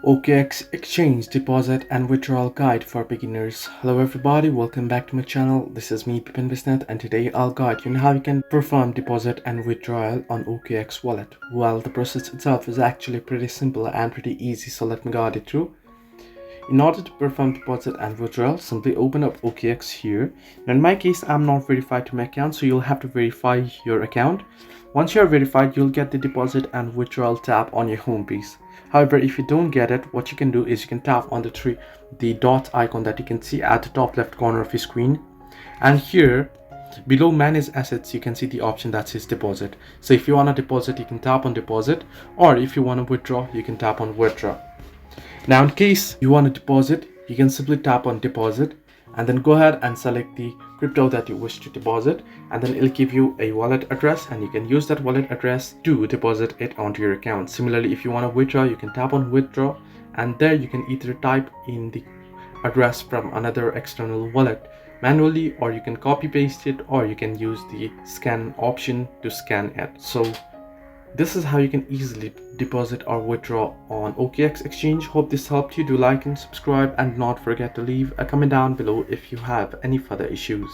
OKX Exchange Deposit and Withdrawal Guide for Beginners. Hello everybody, welcome back to my channel. This is me Pipin Visnat, and today I'll guide you on how you can perform deposit and withdrawal on OKX wallet. Well, the process itself is actually pretty simple and pretty easy, so let me guide you through. In order to perform deposit and withdrawal, simply open up OKX here. Now in my case, I'm not verified to my account, so you'll have to verify your account. Once you're verified, you'll get the deposit and withdrawal tab on your home page. However, if you don't get it, what you can do is you can tap on the dot icon that you can see at the top left corner of your screen. And here, below manage assets, you can see the option that says deposit. So if you want to deposit, you can tap on deposit, or if you want to withdraw, you can tap on withdraw. Now in case you want to deposit, you can simply tap on deposit and then go ahead and select the crypto that you wish to deposit, and then it'll give you a wallet address and you can use that wallet address to deposit it onto your account. Similarly, if you want to withdraw, you can tap on withdraw, and there you can either type in the address from another external wallet manually, or you can copy paste it, or you can use the scan option to scan it. So this is how you can easily deposit or withdraw on OKX Exchange. Hope this helped you. Do like and subscribe, and not forget to leave a comment down below if you have any further issues.